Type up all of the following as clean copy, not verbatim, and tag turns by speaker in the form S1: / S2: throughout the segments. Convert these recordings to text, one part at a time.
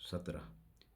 S1: 17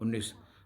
S1: 19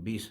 S1: 20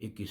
S1: 21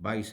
S1: 22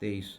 S1: 23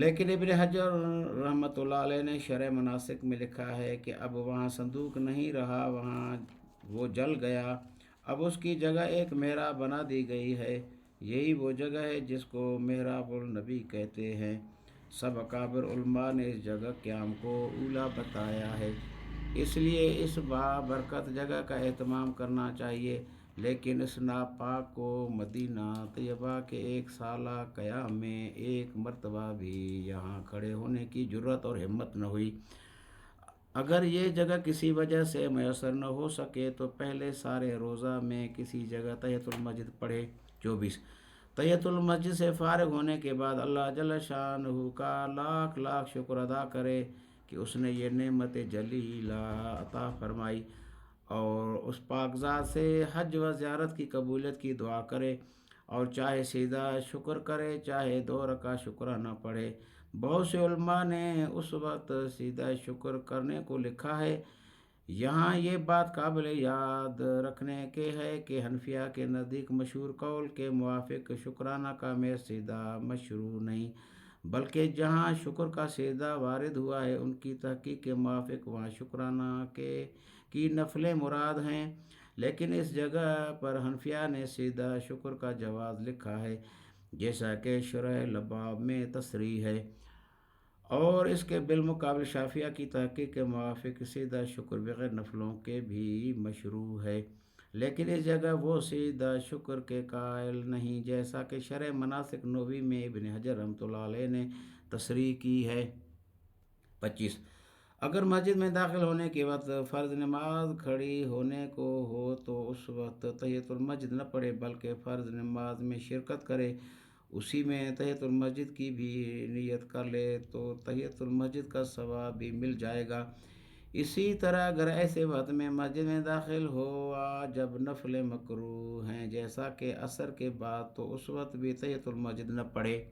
S1: لیکن ابن حجر رحمۃ اللہ علیہ نے شرح مناسک میں لکھا ہے کہ اب وہاں صندوق نہیں رہا، وہاں وہ جل گیا، اب اس کی جگہ ایک محراب بنا دی گئی ہے، یہی وہ جگہ ہے جس کو محراب النبی کہتے ہیں۔ سب اکابر علماء نے اس جگہ قیام کو اولا بتایا ہے، اس لیے اس برکت جگہ کا اہتمام کرنا چاہیے، لیکن اس ناپاک کو مدینہ طیبہ کے ایک سالہ قیام میں ایک مرتبہ بھی یہاں کھڑے ہونے کی جرت اور ہمت نہ ہوئی۔ اگر یہ جگہ کسی وجہ سے میسر نہ ہو سکے تو پہلے سارے روزہ میں کسی جگہ تحیۃ المسجد پڑھے۔ 24 تحیۃ المسجد سے فارغ ہونے کے بعد اللہ جل شانہ کا لاکھ لاکھ شکر ادا کرے کہ اس نے یہ نعمت جلیلہ عطا فرمائی، اور اس پاک ذات سے حج و زیارت کی قبولیت کی دعا کرے، اور چاہے سیدھا شکر کرے چاہے 2 رکعت شکرانہ پڑھے۔ بہت سے علماء نے اس وقت سیدھا شکر کرنے کو لکھا ہے۔ یہاں یہ بات قابل یاد رکھنے کے ہے کہ حنفیہ کے نزدیک مشہور قول کے موافق شکرانہ کا میں سیدھا مشروع نہیں، بلکہ جہاں شکر کا سیدھا وارد ہوا ہے ان کی تحقیق کے موافق وہاں شکرانہ کی نفلیں مراد ہیں، لیکن اس جگہ پر حنفیہ نے سیدھا شکر کا جواز لکھا ہے، جیسا کہ شرح لباب میں تصریح ہے، اور اس کے بالمقابل شافعیہ کی تحقیق کے موافق سیدھا شکر بغیر نفلوں کے بھی مشروع ہے، لیکن اس جگہ وہ سیدھا شکر کے قائل نہیں، جیسا کہ شرح مناسک نووی میں ابن حجر رحمۃ اللہ علیہ نے تصریح کی ہے۔ 25 اگر مسجد میں داخل ہونے کے وقت فرض نماز کھڑی ہونے کو ہو تو اس وقت تحیۃ المسجد نہ پڑھے بلکہ فرض نماز میں شرکت کرے، اسی میں تحیۃ المسجد کی بھی نیت کر لے تو تحیۃ المسجد کا ثواب بھی مل جائے گا۔ اسی طرح اگر ایسے وقت میں مسجد میں داخل ہوا جب نفل مکروہ ہیں جیسا کہ عصر کے بعد، تو اس وقت بھی تحیۃ المسجد نہ پڑھے۔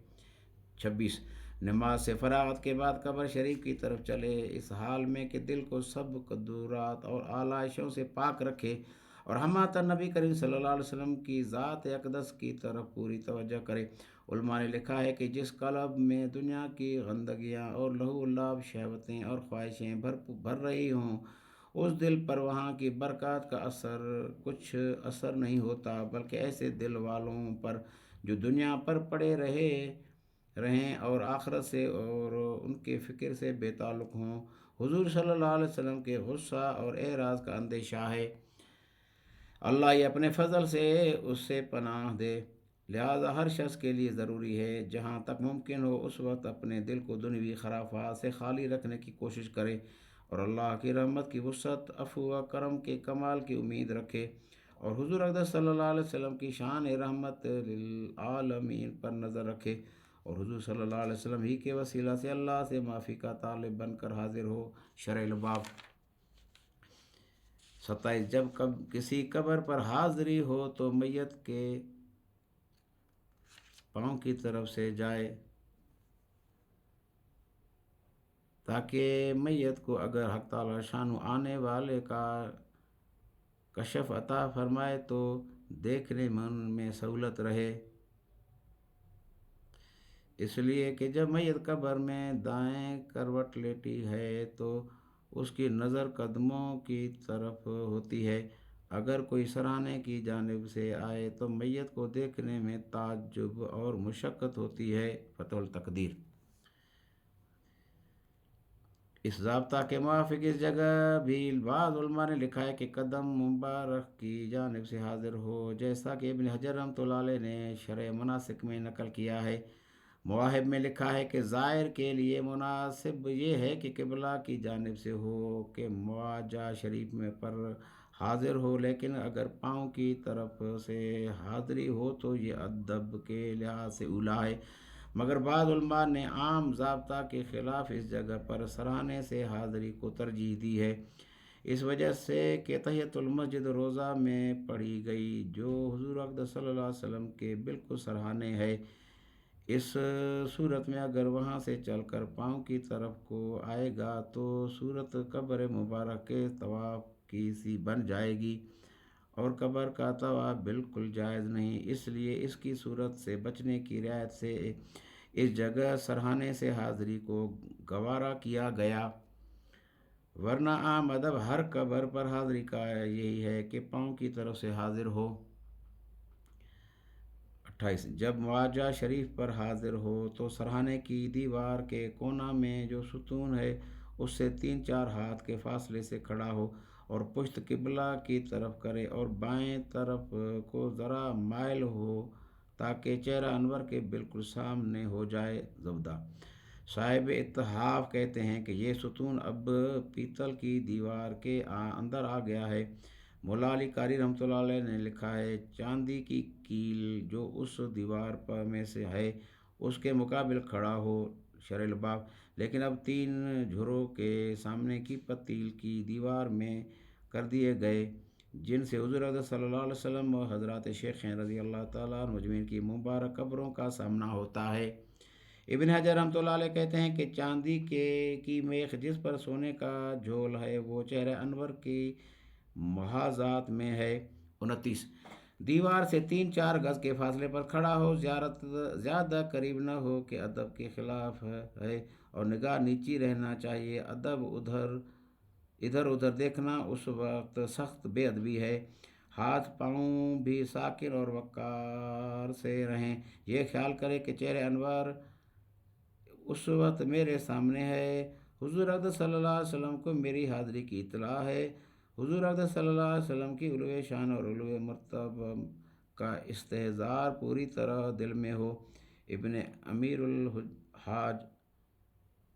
S1: 26 نماز سے فراغت کے بعد قبر شریف کی طرف چلے، اس حال میں کہ دل کو سب قدورات اور آلائشوں سے پاک رکھے، اور ہمہ نبی کریم صلی اللہ علیہ وسلم کی ذات اقدس کی طرف پوری توجہ کرے۔ علماء نے لکھا ہے کہ جس قلب میں دنیا کی گندگیاں اور لہو و لعب، شہوتیں اور خواہشیں بھر رہی ہوں، اس دل پر وہاں کی برکات کا کچھ اثر نہیں ہوتا، بلکہ ایسے دل والوں پر جو دنیا پر پڑے رہیں اور آخرت سے اور ان کے فکر سے بے تعلق ہوں، حضور صلی اللہ علیہ وسلم کے غصہ اور اعراض کا اندیشہ ہے۔ اللہ یہ اپنے فضل سے اس سے پناہ دے، لہذا ہر شخص کے لیے ضروری ہے جہاں تک ممکن ہو اس وقت اپنے دل کو دنیوی خرافات سے خالی رکھنے کی کوشش کرے، اور اللہ کی رحمت کی وسعت، عفو و کرم کے کمال کی امید رکھے، اور حضور اقدس صلی اللہ علیہ وسلم کی شان رحمت للعالمین پر نظر رکھے، اور حضور صلی اللہ علیہ وسلم ہی کے وسیلہ سے اللہ سے معافی کا طالب بن کر حاضر ہو۔ شرح لباب 27 جب کسی قبر پر حاضری ہو تو میت کے پاؤں کی طرف سے جائے تاکہ میت کو اگر حق تعالی شانو آنے والے کا کشف عطا فرمائے تو دیکھنے میں سہولت رہے، اس لیے کہ جب میت قبر میں دائیں کروٹ لیٹی ہے تو اس کی نظر قدموں کی طرف ہوتی ہے، اگر کوئی سراہنے کی جانب سے آئے تو میت کو دیکھنے میں تعجب اور مشقت ہوتی ہے۔ فتح التقدیر۔ اس ضابطہ کے موافق اس جگہ بھی بعض علماء نے لکھا ہے کہ قدم مبارک کی جانب سے حاضر ہو، جیسا کہ ابن حجر رحمۃ اللہ علیہ نے شرح مناسک میں نقل کیا ہے۔ مواہب میں لکھا ہے کہ زائر کے لیے مناسب یہ ہے کہ قبلہ کی جانب سے ہو کہ مواجہ شریف میں پر حاضر ہو، لیکن اگر پاؤں کی طرف سے حاضری ہو تو یہ ادب کے لحاظ سے اولیٰ ہے، مگر بعض علماء نے عام ضابطہ کے خلاف اس جگہ پر سراہنے سے حاضری کو ترجیح دی ہے، اس وجہ سے کہ تحیۃ المسجد روزہ میں پڑھی گئی جو حضور اقدس صلی اللہ علیہ وسلم کے بالکل سراہنے ہے۔ اس صورت میں اگر وہاں سے چل کر پاؤں کی طرف کو آئے گا تو صورت قبر مبارک کے طواف کی سی بن جائے گی، اور قبر کا طواف بالکل جائز نہیں، اس لیے اس کی صورت سے بچنے کی رعایت سے اس جگہ سرہانے سے حاضری کو گوارا کیا گیا، ورنہ عام ادب ہر قبر پر حاضری کا یہی ہے کہ پاؤں کی طرف سے حاضر ہو۔ 28 جب معاجہ شریف پر حاضر ہو تو سرہانے کی دیوار کے کونا میں جو ستون ہے اس سے 3-4 ہاتھ کے فاصلے سے کھڑا ہو اور پشت قبلہ کی طرف کرے اور بائیں طرف کو ذرا مائل ہو تاکہ چہرہ انور کے بالکل سامنے ہو جائے۔ زبدہ صاحب اتحاف کہتے ہیں کہ یہ ستون اب پیتل کی دیوار کے اندر آ گیا ہے۔ مولا علی قاری رحمۃ اللہ علیہ نے لکھا ہے، چاندی کی کیل جو اس دیوار پر میں سے ہے اس کے مقابل کھڑا ہو شرح الباب، لیکن اب 3 جھروں کے سامنے کی پتیل کی دیوار میں کر دیے گئے، جن سے حضور اقدس صلی اللہ علیہ وسلم و حضرات شیخین رضی اللہ تعالیٰ عنہ مجمعین کی مبارک قبروں کا سامنا ہوتا ہے۔ ابن حجر رحمۃ اللہ علیہ کہتے ہیں کہ چاندی کی میخ جس پر سونے کا جھول ہے وہ چہرہ انور کی محاذات میں ہے۔ 29 دیوار سے 3-4 گز کے فاصلے پر کھڑا ہو، زیادہ قریب نہ ہو کہ ادب کے خلاف ہے، اور نگاہ نیچی رہنا چاہیے۔ ادھر ادھر دیکھنا اس وقت سخت بے ادبی ہے۔ ہاتھ پاؤں بھی ساکن اور وقار سے رہیں۔ یہ خیال کرے کہ چہرہ انور اس وقت میرے سامنے ہے۔ حضور اقدس صلی اللہ علیہ وسلم کو میری حاضری کی اطلاع ہے۔ حضور اقدس صلی اللہ علیہ وسلم کی علو شان اور علو مرتبہ کا استحضار پوری طرح دل میں ہو۔ ابن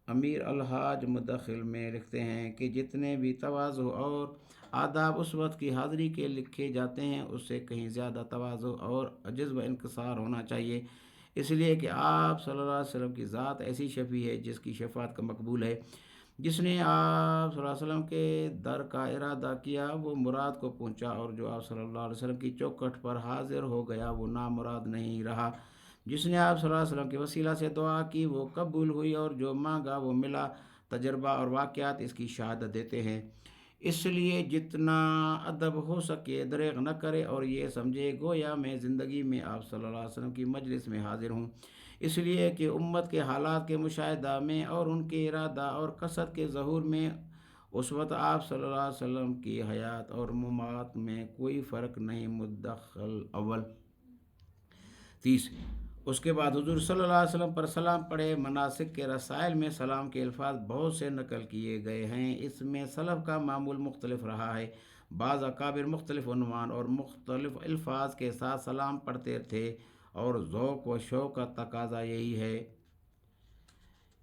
S1: امیر الحاج مدخل میں لکھتے ہیں کہ جتنے بھی تواضع اور آداب اس وقت کی حاضری کے لکھے جاتے ہیں اس سے کہیں زیادہ تواضع اور عجز و انکسار ہونا چاہیے، اس لیے کہ آپ صلی اللہ علیہ وسلم کی ذات ایسی شفیع ہے جس کی شفاعت کا مقبول ہے۔ جس نے آپ صلی اللہ علیہ وسلم کے در کا ارادہ کیا وہ مراد کو پہنچا، اور جو آپ صلی اللہ علیہ وسلم کی چوکھٹ پر حاضر ہو گیا وہ نامراد نہیں رہا۔ جس نے آپ صلی اللہ علیہ وسلم کے وسیلہ سے دعا کی وہ قبول ہوئی، اور جو مانگا وہ ملا۔ تجربہ اور واقعات اس کی شہادت دیتے ہیں۔ اس لیے جتنا ادب ہو سکے دریغ نہ کرے اور یہ سمجھے گویا میں زندگی میں آپ صلی اللہ علیہ وسلم کی مجلس میں حاضر ہوں، اس لیے کہ امت کے حالات کے مشاہدہ میں اور ان کے ارادہ اور قصد کے ظہور میں اس وقت آپ صلی اللہ علیہ وسلم کی حیات اور ممات میں کوئی فرق نہیں۔ مدخل اول 30 اس کے بعد حضور صلی اللہ علیہ وسلم پر سلام پڑھے۔ مناسک کے رسائل میں سلام کے الفاظ بہت سے نقل کیے گئے ہیں۔ اس میں سلف کا معمول مختلف رہا ہے۔ بعض اکابر مختلف عنوان اور مختلف الفاظ کے ساتھ سلام پڑھتے تھے، اور ذوق و شوق کا تقاضا یہی ہے۔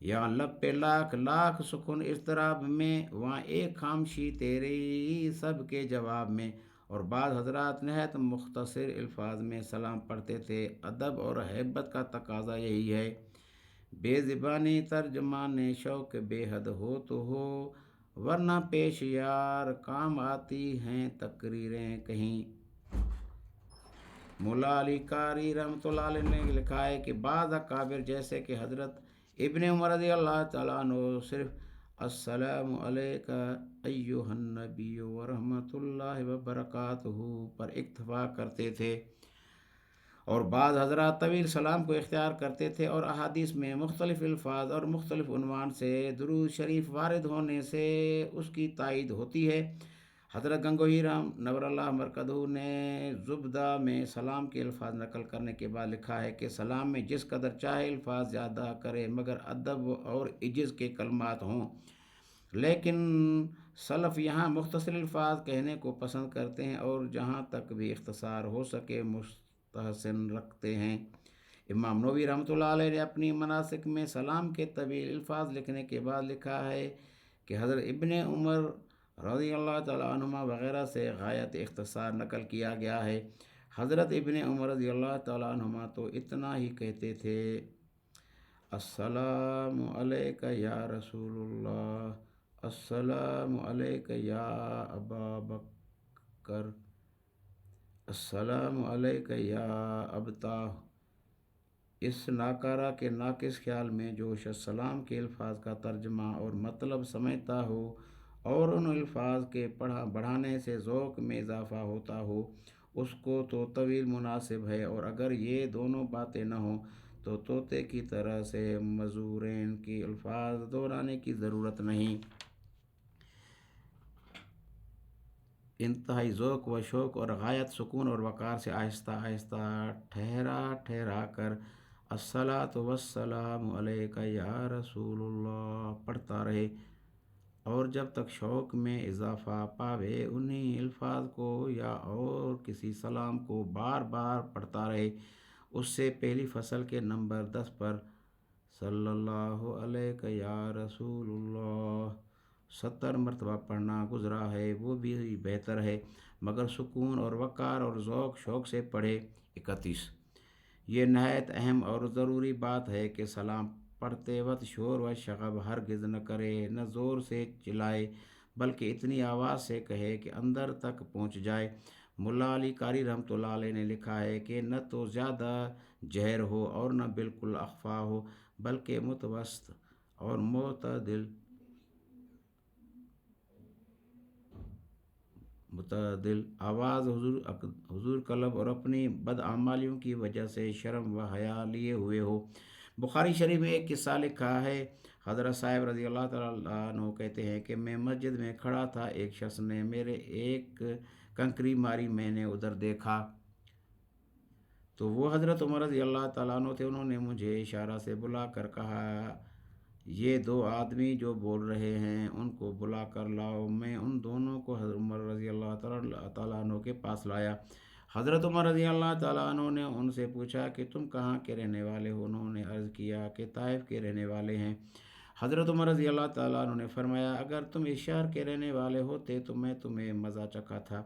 S1: یہاں لب پہ لاکھ سکون اضطراب میں، وہاں ایک خاموشی تیری سب کے جواب میں، اور بعض حضرات نہایت مختصر الفاظ میں سلام پڑھتے تھے۔ ادب اور ہیبت کا تقاضا یہی ہے۔ بے زبانی ترجمان شوق بے حد ہو تو ہو، ورنہ پیش یار کام آتی ہیں تقریریں کہیں۔ مولا علی قاری رحمۃ اللہ علیہ نے لکھا ہے کہ بعض اکابر جیسے کہ حضرت ابن عمر رضی اللہ تعالیٰ عنہ صرف السلام علیک ایھا النبی ورحمۃ اللہ وبرکاتہ پر اکتفا کرتے تھے، اور بعض حضرات طویل سلام کو اختیار کرتے تھے، اور احادیث میں مختلف الفاظ اور مختلف عنوان سے درود شریف وارد ہونے سے اس کی تائید ہوتی ہے۔ حضرت گنگوہی نور اللہ مرکزہ نے زبدہ میں سلام کے الفاظ نقل کرنے کے بعد لکھا ہے کہ سلام میں جس قدر چاہے الفاظ زیادہ کرے مگر ادب اور عجز کے کلمات ہوں، لیکن سلف یہاں مختصر الفاظ کہنے کو پسند کرتے ہیں اور جہاں تک بھی اختصار ہو سکے مستحسن رکھتے ہیں۔ امام نووی رحمۃ اللہ علیہ نے اپنی مناسک میں سلام کے طویل الفاظ لکھنے کے بعد لکھا ہے کہ حضرت ابن عمر رضی اللہ تعالیٰ عنہما وغیرہ سے غایت اختصار نقل کیا گیا ہے۔ حضرت ابن عمر رضی اللہ تعالیٰ عنہما تو اتنا ہی کہتے تھے، السلام علیک یا رسول اللہ، السلام علیک یا ابا بکر، السلام علیک یا ابتاہ۔ اس ناکارہ کے ناقص خیال میں جو شخص سلام کے الفاظ کا ترجمہ اور مطلب سمجھتا ہو اور ان الفاظ کے بڑھانے سے ذوق میں اضافہ ہوتا ہو، اس کو تو طویل مناسب ہے، اور اگر یہ دونوں باتیں نہ ہوں تو طوطے کی طرح سے مزورین کی الفاظ دہرانے کی ضرورت نہیں۔ انتہائی ذوق و شوق اور غایت سکون اور وقار سے آہستہ آہستہ ٹھہرا ٹھہرا کر الصلاۃ والسلام علیک یا رسول اللہ پڑھتا رہے، اور جب تک شوق میں اضافہ پاوے انہیں الفاظ کو یا اور کسی سلام کو بار بار پڑھتا رہے۔ اس سے پہلی فصل کے نمبر 10 پر صلی اللہ علیہ یا رسول اللہ 70 مرتبہ پڑھنا گزرا ہے، وہ بھی بہتر ہے، مگر سکون اور وقار اور ذوق شوق سے پڑھے۔ 31 یہ نہایت اہم اور ضروری بات ہے کہ سلام پڑھتے وقت شور و شغب ہرگز نہ کرے، نہ زور سے چلائے، بلکہ اتنی آواز سے کہے کہ اندر تک پہنچ جائے۔ ملا علی قاری رحمۃ اللہ علیہ نے لکھا ہے کہ نہ تو زیادہ جہر ہو اور نہ بالکل اخفا ہو، بلکہ متوسط اور متعدل آواز حضور قلب اور اپنی بدعمالیوں کی وجہ سے شرم و حیا لیے ہوئے ہو۔ بخاری شریف میں ایک قصہ لکھا ہے، حضرت صاحب رضی اللہ تعالیٰ عنہ کہتے ہیں کہ میں مسجد میں کھڑا تھا، ایک شخص نے میرے ایک کنکری ماری، میں نے ادھر دیکھا تو وہ حضرت عمر رضی اللہ تعالیٰ عنہ تھے۔ انہوں نے مجھے اشارہ سے بلا کر کہا، یہ دو آدمی جو بول رہے ہیں ان کو بلا کر لاؤ۔ میں ان دونوں کو حضرت عمر رضی اللہ تعالیٰ عنہ کے پاس لایا۔ حضرت عمر رضی اللہ تعالیٰ عنہ نے ان سے پوچھا کہ تم کہاں کے رہنے والے ہو؟ انہوں نے عرض کیا کہ طائف کے رہنے والے ہیں۔ حضرت عمر رضی اللہ تعالیٰ عنہ نے فرمایا، اگر تم اس شہر کے رہنے والے ہوتے تو میں تمہیں مزہ چکھا تھا،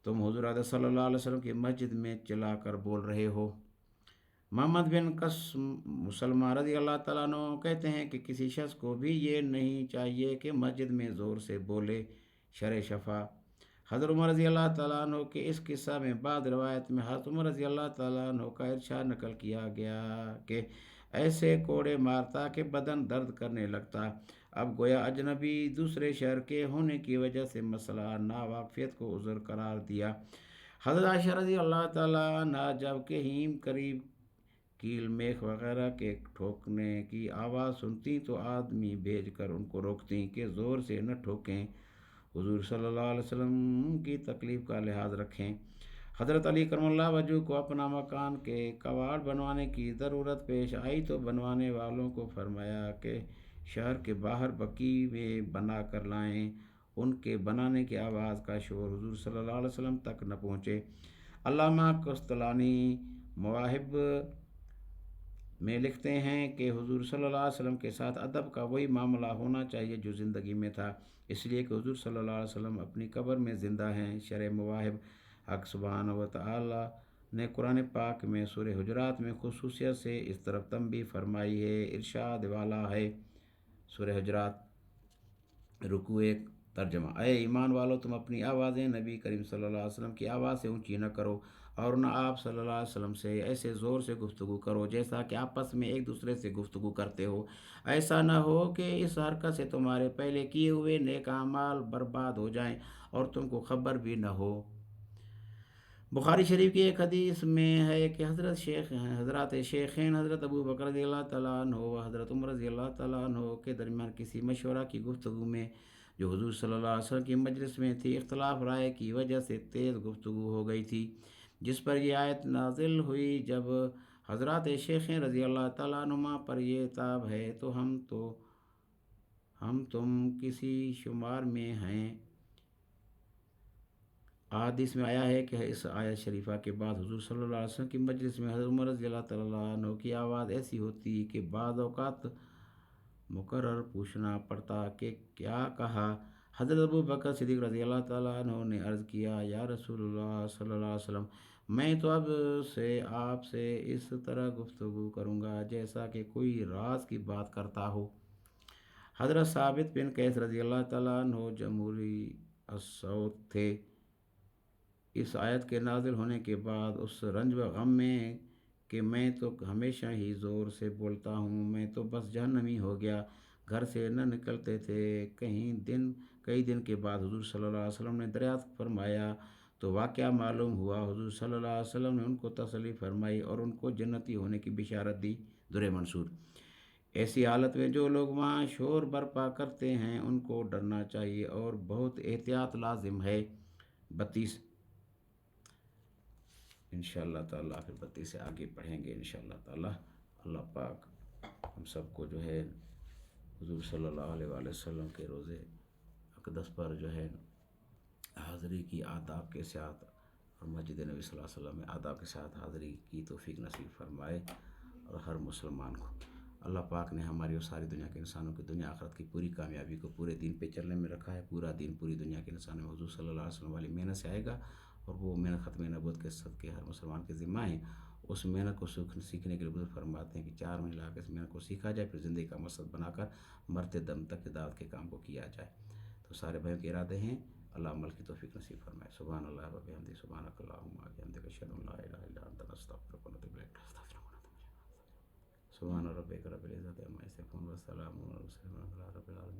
S1: تم حضور اعظم صلی اللہ علیہ وسلم کی مسجد میں چلا کر بول رہے ہو۔ محمد بن قاسم مسلمہ رضی اللہ تعالیٰ عنہ کہتے ہیں کہ کسی شخص کو بھی یہ نہیں چاہیے کہ مسجد میں زور سے بولے۔ شرح شفا حضرت عمر رضی اللہ تعالیٰ عنہ کے اس قصہ میں بعض روایت میں حضرت عمر رضی اللہ تعالیٰ عنہ کا ارشاد نقل کیا گیا کہ ایسے کوڑے مارتا کہ بدن درد کرنے لگتا۔ اب گویا اجنبی دوسرے شہر کے ہونے کی وجہ سے مسئلہ ناواقفیت کو عذر قرار دیا۔ حضرت عائشہ رضی اللہ تعالیٰ عنہ جب کہیں قریب کیل میخ وغیرہ کے ٹھوکنے کی آواز سنتی تو آدمی بھیج کر ان کو روکتی کہ زور سے نہ ٹھوکیں، حضور صلی اللہ علیہ وسلم کی تکلیف کا لحاظ رکھیں۔ حضرت علی کرم اللہ وجہہ کو اپنا مکان کے کواڑ بنوانے کی ضرورت پیش آئی تو بنوانے والوں کو فرمایا کہ شہر کے باہر بقی میں بنا کر لائیں، ان کے بنانے کی آواز کا شور حضور صلی اللہ علیہ وسلم تک نہ پہنچے۔ علامہ قسطلانی مواہب میں لکھتے ہیں کہ حضور صلی اللہ علیہ وسلم کے ساتھ ادب کا وہی معاملہ ہونا چاہیے جو زندگی میں تھا، اس لیے کہ حضور صلی اللہ علیہ وسلم اپنی قبر میں زندہ ہیں۔ شرح مواہب حق سبحانہ و تعالی نے قرآن پاک میں سورہ حجرات میں خصوصیت سے اس طرف تنبیہ فرمائی ہے۔ ارشاد والا ہے، سورہ حجرات رکوع 1 ترجمہ، اے ایمان والو تم اپنی آوازیں نبی کریم صلی اللہ علیہ وسلم کی آواز سے اونچی نہ کرو، اور نہ آپ صلی اللہ علیہ وسلم سے ایسے زور سے گفتگو کرو جیسا کہ آپس میں ایک دوسرے سے گفتگو کرتے ہو، ایسا نہ ہو کہ اس حرکت سے تمہارے پہلے کیے ہوئے نیک اعمال برباد ہو جائیں اور تم کو خبر بھی نہ ہو۔ بخاری شریف کی ایک حدیث میں ہے کہ حضرات شیخین حضرت ابو بکر رضی اللہ تعالیٰ عنہ و حضرت عمر رضی اللہ تعالیٰ عنہ کے درمیان کسی مشورہ کی گفتگو میں جو حضور صلی اللہ علیہ وسلم کی مجلس میں تھی، اختلاف رائے کی وجہ سے تیز گفتگو ہو گئی تھی، جس پر یہ آیت نازل ہوئی، جب حضرات شیخین رضی اللہ تعالیٰ عنہما پر یہ عتاب ہے تو ہم تم کسی شمار میں ہیں۔ حدیث میں آیا ہے کہ اس آیت شریفہ کے بعد حضور صلی اللہ علیہ وسلم کی مجلس میں حضرت عمر رضی اللہ تعالیٰ عنہ کی آواز ایسی ہوتی کہ بعض اوقات مقرر پوچھنا پڑتا کہ کیا کہا۔ حضرت ابو بکر صدیق رضی اللہ تعالیٰ عنہ نے عرض کیا، یا رسول اللہ صلی اللہ علیہ وسلم، میں تو اب سے آپ سے اس طرح گفتگو کروں گا جیسا کہ کوئی راز کی بات کرتا ہو۔ حضرت ثابت بن قیس رضی اللہ تعالیٰ عنہ جمہوری الصوت تھے۔ اس آیت کے نازل ہونے کے بعد اس رنج و غم میں کہ میں تو ہمیشہ ہی زور سے بولتا ہوں، میں تو بس جہنمی ہو گیا، گھر سے نہ نکلتے تھے۔ کئی دن کے بعد حضور صلی اللہ علیہ وسلم نے دریافت فرمایا تو واقعہ معلوم ہوا حضور صلی اللہ علیہ وسلم نے ان کو تسلی فرمائی اور ان کو جنتی ہونے کی بشارت دی۔ در منصور، ایسی حالت میں جو لوگ وہاں شور برپا کرتے ہیں ان کو ڈرنا چاہیے اور بہت احتیاط لازم ہے۔ 32 انشاءاللہ تعالیٰ پھر 32 سے آگے پڑھیں گے انشاءاللہ تعالیٰ۔ اللہ پاک ہم سب کو جو ہے حضور صلی اللہ علیہ وآلہ وسلم کے روزے اقدس پر جو ہے حاضری کی آداب کے ساتھ اور مسجد نبی صلی اللہ علیہ وسلم میں آداب کے ساتھ حاضری کی توفیق نصیب فرمائے، اور ہر مسلمان کو اللہ پاک نے ہماری اور ساری دنیا کے انسانوں کی دنیا آخرت کی پوری کامیابی کو پورے دین پہ چلنے میں رکھا ہے۔ پورا دین پوری دنیا کے انسانوں میں حضور صلی اللہ علیہ وسلم والی محنت سے آئے گا، اور وہ محنت ختم نبوت کے صدقے ہر مسلمان کے ذمہ ہیں۔ اس محنت کو سیکھنے کے لیے بزرگ فرماتے ہیں کہ 4 مہینے لگا کے اس محنت کو سیکھا جائے، پھر زندگی کا مقصد بنا کر مرتے دم تک دعوت کے کام کو کیا جائے۔ تو سارے بھائیوں کے ارادے ہیں، اللہ عمل کی توفیق نصیب فرمائے۔ سبحان اللہ و بحمدہ، سبحانک اللہم و بحمدک، اشہد ان لا الہ الا انت، نستغفرک و نتوب الیک۔ سبحان ربک رب العزۃ عما یصفون و سلام علی المرسلین والحمد للہ رب العالمین۔